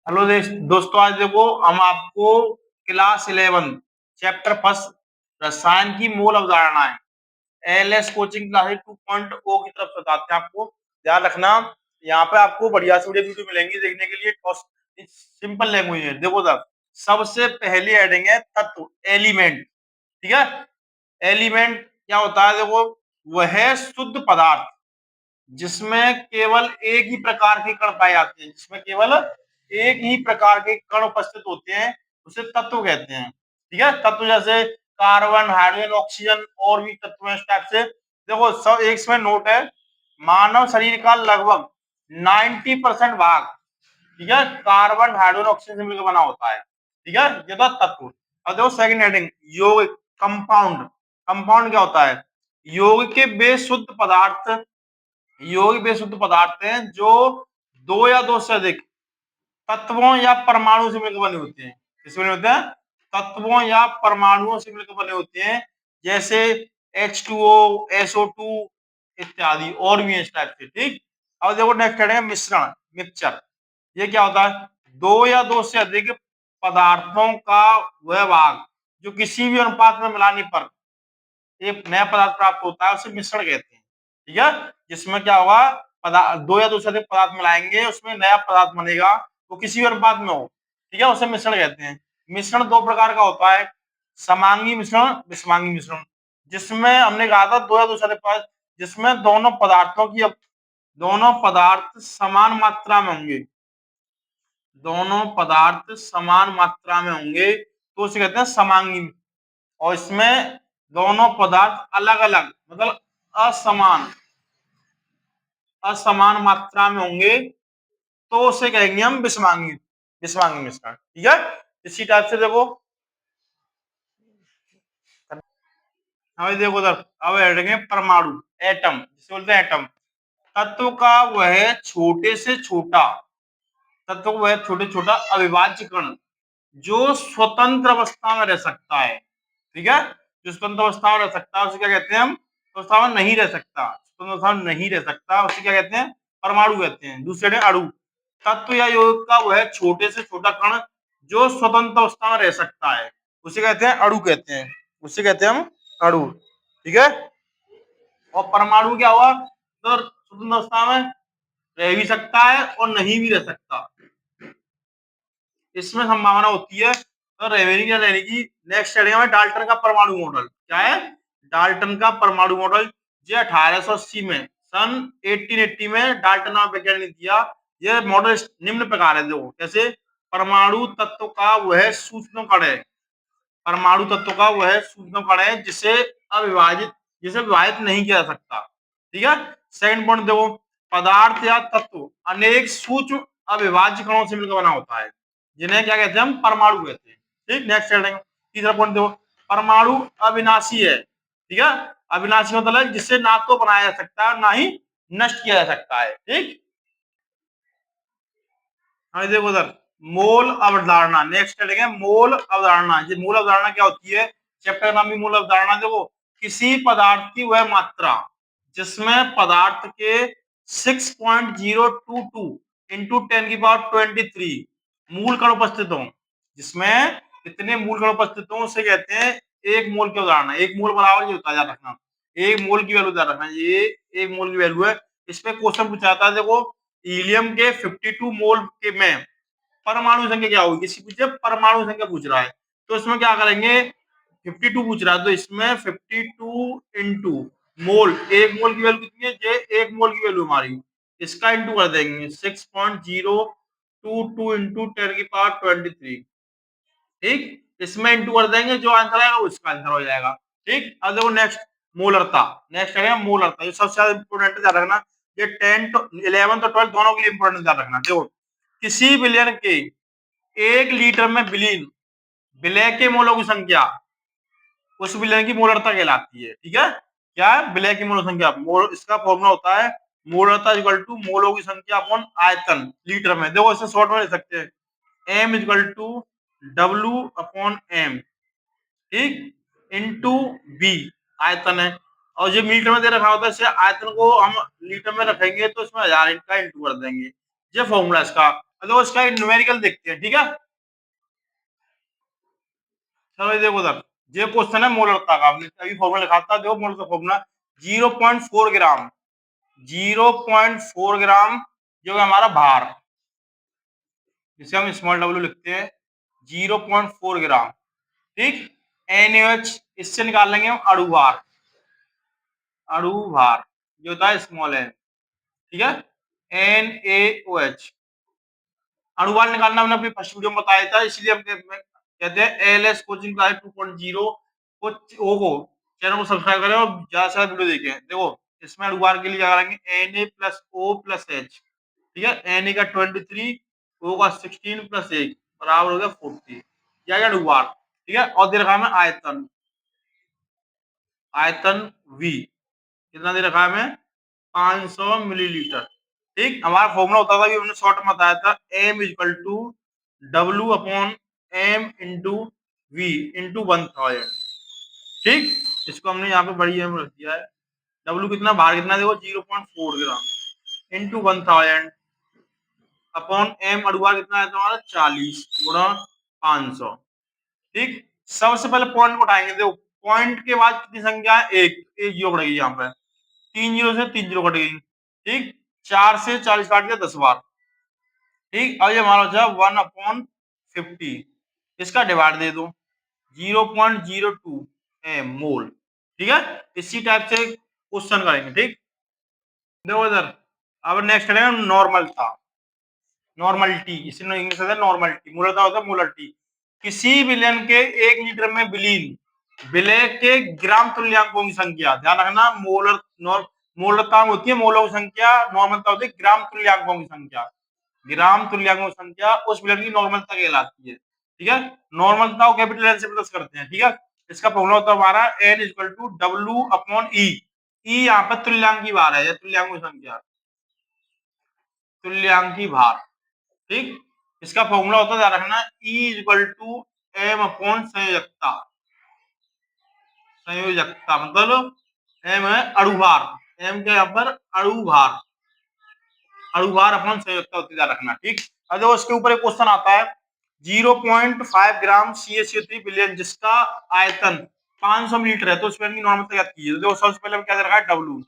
Hello दोस्तों, आज देखो हम आपको क्लास 11 चैप्टर फर्स्ट रसायन की मूल अवधारणाएं एलएस कोचिंग क्लासेस 2.0 की तरफ बताते हैं। आपको ध्यान रखना, यहाँ पे आपको बढ़िया से वीडियो मिलेंगी देखने के लिए। सिंपल लैंग्वेज है। देखो सर, सबसे पहली हेडिंग है तत्व, एलिमेंट। ठीक है, एलिमेंट क्या होता है? देखो, वह शुद्ध पदार्थ जिसमें केवल एक ही प्रकार के कण पाए जाते हैं, जिसमें केवल एक ही प्रकार के कण उपस्थित होते हैं, उसे तत्व कहते हैं। ठीक है, तत्व जैसे कार्बन, हाइड्रोजन, ऑक्सीजन और भी तत्व हैं इस टाइप से। देखो सब एक इसमें नोट है, मानव शरीर का लगभग 90% भाग, ठीक है, कार्बन, हाइड्रोजन, ऑक्सीजन से मिलकर बना होता है। ठीक है, ये था तत्व। अब देखो सेकंड हेडिंग, यौगिक, कंपाउंड। कंपाउंड क्या होता है? यौगिक के वे शुद्ध पदार्थ, यौगिक वे शुद्ध पदार्थ हैं जो दो या दो से अधिक तत्वों या परमाणु से मिलकर बने होते हैं। किससे बने होते हैं? तत्वों या परमाणुओं से मिलकर बने होते हैं, जैसे H2O, SO2 इत्यादि और भी इस टाइप से। ठीक, अब देखो नेक्स्ट है मिश्रण, मिक्सचर। ये क्या होता है? दो या दो से अधिक पदार्थों का वह भाग जो किसी भी अनुपात में मिलाने पर एक नया पदार्थ प्राप्त होता है, उसे मिश्रण कहते हैं। ठीक है, जिसमें क्या होगा, पदार्थ दो या दो से अधिक पदार्थ मिलाएंगे, उसमें नया पदार्थ बनेगा, वो किसी भी अनुपात में हो। ठीक है, उसे मिश्रण कहते हैं। मिश्रण दो प्रकार का होता है, समांगी मिश्रण, विषमांगी मिश्रण। जिसमें हमने कहा था दो या दो से अधिक पदार्थ, जिसमें दोनों पदार्थ समान मात्रा में होंगे, दोनों पदार्थ समान मात्रा में होंगे तो उसे कहते हैं समांगी। और इसमें दोनों पदार्थ अलग अलग, मतलब असमान असमान मात्रा में होंगे तो उसे कहेंगे हम विषमांगी, विषमांगी मिश्रण। ठीक है, इसी टाइप से देखो, देखो उधर अब हेडेंगे परमाणु, एटम, जिसे बोलते हैं एटम। तत्व का वह छोटे से छोटा, तत्व का वह छोटे छोटा अविभाज्य कण जो स्वतंत्र अवस्था में रह सकता है। ठीक है, जो स्वतंत्र अवस्था में रह सकता है उसे क्या कहते हैं हम? अवस्था में नहीं रह सकता, स्वतंत्र अवस्था में नहीं रह सकता उसे क्या कहते हैं? परमाणु कहते हैं। दूसरे ने अणु, तत्व या यौगिक का वह छोटे से छोटा कण जो स्वतंत्र अवस्था में रह सकता है, उसे कहते हैं अणु कहते हैं, उसे कहते हैं हम अणु। ठीक है, और परमाणु क्या हुआ? तो स्वतंत्र अवस्था में रह भी सकता है और नहीं भी रह सकता, इसमें संभावना होती है तो रहने की, रहने की। नेक्स्ट चलेगा हमें डाल्टन का परमाणु मॉडल। क्या है? डाल्टन का परमाणु मॉडल। ये 1880 में, सन 1880 में डाल्टन नाम वैज्ञानिक ने दिया। यह मॉडल निम्न प्रकार है, देखो कैसे। परमाणु तत्व का वह सूक्ष्म कण है, परमाणु तत्व का वह सूक्ष्म कण है जिसे विभाजित नहीं किया जा सकता। ठीक है, सेकंड पॉइंट देखो, पदार्थ या तत्व अनेक सूक्ष्म अविभाज्य कणों से मिलकर बना होता है, जिन्हें क्या कहते हैं हम? परमाणु कहते हैं। ठीक, नेक्स्ट चलेंगे। तीसरा पॉइंट देखो, परमाणु अविनाशी है। ठीक है, अविनाशी मतलब है जिसे ना तो बनाया जा सकता है ना ही नष्ट किया जा सकता है। ठीक, हाँ देखो उधर मोल अवधारणा, नेक्स्ट चलेंगे मोल अवधारणा। ये मूल अवधारणा क्या होती है? चैप्टर का नाम भी मूल अवधारणा। देखो, किसी पदार्थ की वह मात्रा जिसमें पदार्थ के 6.022 इंटू 10⁻23 मूल कण उपस्थित हो, जिसमें कितने मूल कण उपस्थित हो उसे कहते हैं एक मोल की अवधारणा। एक मोल बराबर ये होता है, याद रखना, एक मोल की वैल्यू याद रखना, ये एक मोल की वैल्यू है। इस पे क्वेश्चन पूछा जाता है, देखो हीलियम के 52 मोल के में परमाणु संख्या क्या होगी? किसी पूछे परमाणु संख्या पूछ रहा है तो इसमें क्या करेंगे? 52 पूछ रहा है तो इसमें 52 इंटू मोल, एक मोल की वैल्यू कितनी है? ये एक मोल की वैल्यू हमारी, इसका इंटू कर देंगे 6.022 इंटू 10⁻23। ठीक, इसमें इंटू कर देंगे, जो आंसर आएगा उसका आंसर हो जाएगा। ठीक, अब देखो नेक्स्ट मोलरता। नेक्स्ट है मोलरता, ये सबसे ज्यादा इंपोर्टेंट ध्यान रखना। ये 10 11 और 12 दोनों के लिए इंपोर्टेंट ध्यान रखना। देखो, किसी विलयन के 1 लीटर में विलीन विलय के मोलों की संख्या उस विलयन की मोलरता कहलाती है। ठीक है, क्या है? विलय की मोल संख्या। मोल, इसका फॉर्मूला होता है मोलरता इक्वल टू मोलों की संख्या अपॉन आयतन लीटर में। देखो इसे शॉर्ट में लिख सकते हैं, M equal to W upon M, ठीक, इंटू बी आयतन है। और जो मीटर में दे रखा होता है, इसे आयतन को हम लीटर में रखेंगे तो इसमें 1000 का इंटू कर देंगे। ये फॉर्मूला इसका। तो इसका एक न्यूमेरिकल देखते हैं, ठीक है। चलो ये देखो उधर, ये क्वेश्चन है मोलरता का, आपने अभी फॉर्मूला लिखा था, देखो मोलर का फॉर्मूला 0.4 ग्राम, 0.4 ग्राम जो है हमारा भार, जिसे हम स्मॉल डब्ल्यू लिखते हैं, 0.4 ग्राम, ठीक। NaOH इससे निकाल लेंगे हम अणु भार, अणु भार जो होता है स्मॉल n, ठीक है। NaOH अणुभार निकालना हमने अपनी फर्स्ट वीडियो में बताया था, इसलिए हम कहते हैं ALS कोचिंग क्लास 2.0 को चैनल को सब्सक्राइब करें और ज्यादा से ज्यादा वीडियो देखें। देखो इसमें अणुभार के लिए क्या करेंगे, Na+O+H, ठीक है। Na का 23, O का 16 प्लस 1 बराबर हो गया 40, क्या गया अणुभार, ठीक है। और दे रखा है आयतन, आयतन V कितना दे रखा है हमें, 500 मिलीलीटर, ठीक। हमारा फॉर्मूला होता था, हमने शॉर्ट में बताया था, M equal to W upon M into V into 1000, ठीक। इसको हमने यहाँ पे बड़ी एम रख दिया है। W कितना, भार कितना, देखो 0.4 ग्राम इंटू 1000 अपॉन M अणुभार कितना है हमारा 40 गुणा 500, ठीक। सबसे पहले पॉइंट को उठाएंगे, देखो पॉइंट के बाद कितनी संख्या है, एक जीरो कटेगी यहाँ पे, 3 जीरो से 3 जीरो कट गई, ठीक। 4 से 40 काट दिया 10 बार, ठीक। अब ये हमारा हो जाए 1/50, इसका डिवाइड दे दो 0.02 मोल, ठीक है। इसी टाइप से क्वेश्चन करेंगे, ठीक। देखो इधर, अब नेक्स्ट करेंगे नॉर्मल था, नॉर्मलिटी, इसे इंग्लिश में नॉर्मलिटी, मूलतः होता है मोलरिटी। किसी विलयन के 1 लीटर में विलीन विलय के ग्राम तुल्यांकों की संख्या, ध्यान रखना, मोलरता होती है मोलों की संख्या, नॉर्मलता होती है ग्राम तुल्यांकों की संख्या, ग्राम तुल्यांकों की संख्या उस विलयन की नॉर्मलता कहलाती है, ठीक है। नॉर्मलता को कैपिटल एन से प्लस करते हैं, ठीक है। इसका फॉर्मूला होता है हमारा N equal to W upon E, E यहाँ पर तुल्यांकी भार है, तुल्यांकों की संख्या, तुल्यांकी भार, ठीक। इसका फॉर्मूला होता है, ध्यान रखना, E equal to M upon संयोजकता, संयोजकता मतलब M है अणुभार, M के यहाँ पर अणुभार, अणुभार अपॉन संयोजकता होती है, ध्यान रखना, ठीक। अब देखो इसके ऊपर एक क्वेश्चन आता है, 0.5 ग्राम CaCO3 विलयन जिसका आयतन 500 मिलीलीटर है, तो उसमें नॉर्मल याद कीजिए। तो देखो सबसे पहले क्या दे रखा है, W,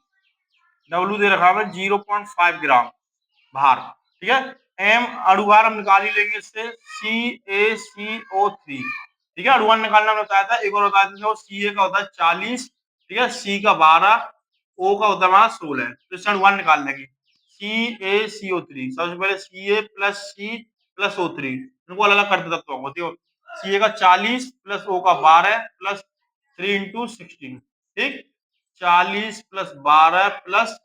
W दे रखा है 0.5 ग्राम भार, ठीक है। M अणुभार हम निकाल ही लेंगे इससे, CaCO3, ठीक है। अणुभार निकालना हमने बताया था, एक और बताया था, Ca का होता है 40, ठीक है, C का 12, O का होता है हमारा 16, तो इससे अणुभार निकाल लेंगे। CaCO3 सबसे पहले Ca plus C plus O3, इनको अलग अलग करते तत्वों को, देखो Ca का 40 प्लस O का 12 प्लस 3 इंटू 16, ठीक। 40 प्लस 12 प्लस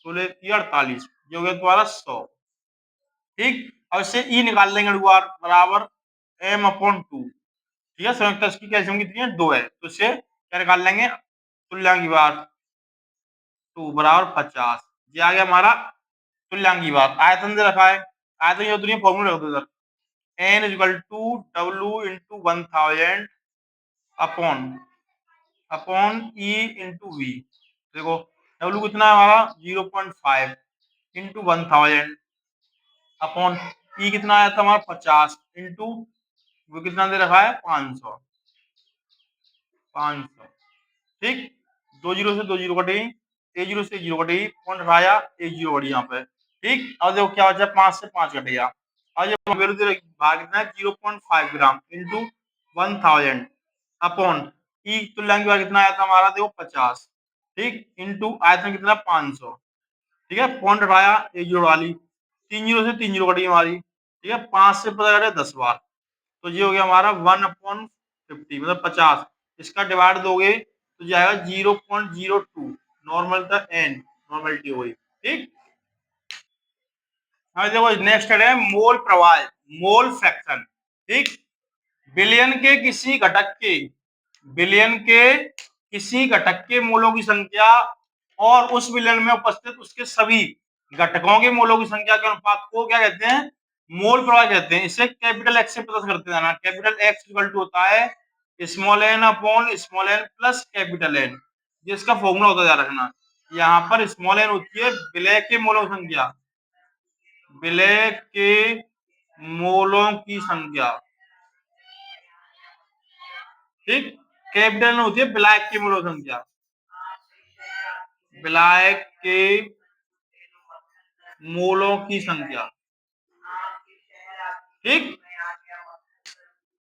16 48, जो हो गया तुम्हारा 100, ठीक। अब इससे ई निकाल लेंगे अणुभार बराबर M अपॉन 2, ठीक है। संयुक्त की कैल्शियम कितनी है, 2 है, तो इससे क्या निकाल लेंगे, तुल्यांकी भार 2 बराबर 50, ये आ गया हमारा तुल्यांकी भार। आयतन दे रखा है, आयतन जो दुनिया फॉर्मूला रख दो इधर, N equal to W into 1000 upon upon E into V, देखो W कितना है हमारा 0.5 इंटू 1000 अपॉन E कितना आया था हमारा 50 इंटू वो कितना दे रखा है 500, 500, ठीक। 2 जीरो से 2 जीरो कटेगी, एक जीरो से 1 जीरो कटेगी, पॉइंट हटाया, एक जीरो कटी यहाँ पे, ठीक। अब देखो क्या बचा, 5 से 5 कटेगा, और ये भाग कितना है 0.5 ग्राम इंटू 1000 अपॉन ई तुल्यांक भाग कितना आया था हमारा, देखो 50, ठीक, इंटू आयतन कितना 500, ठीक है। पॉइंट हटाया, एक जीरो डाली, 3 जीरो से 3 जीरो कटी हमारी, ठीक है। 5 से पता कटे 10 बार, तो ये हो गया हमारा 1/50 मतलब 50, इसका डिवाइड दोगे तो जाएगा 0.02, नॉर्मल था N, नॉर्मलिटी हो गई, ठीक। हाँ देखो नेक्स्ट है मोल प्रवाह, मोल फ्रैक्शन, ठीक। विलयन के किसी घटक के, विलयन के किसी घटक के मोलों की संख्या और उस विलयन में उपस्थित उसके सभी घटकों के मोलों की संख्या के अनुपात को क्या कहते हैं, मोल प्रवाह कहते हैं। इसे कैपिटल एक्स से प्रदर्शित करते हैं, कैपिटल एक्स इक्वल टू होता है small N upon small N plus capital N, जिसका फॉर्मूला होता है, ध्यान रखना, यहाँ पर स्मॉल एन होती है विलय के मोलों की संख्या, ब्लैक के मोलों की संख्या। ठीक, कैपिटल में होती है ब्लैक की मोलों की संख्या, ब्लैक के मोलों की संख्या। ठीक,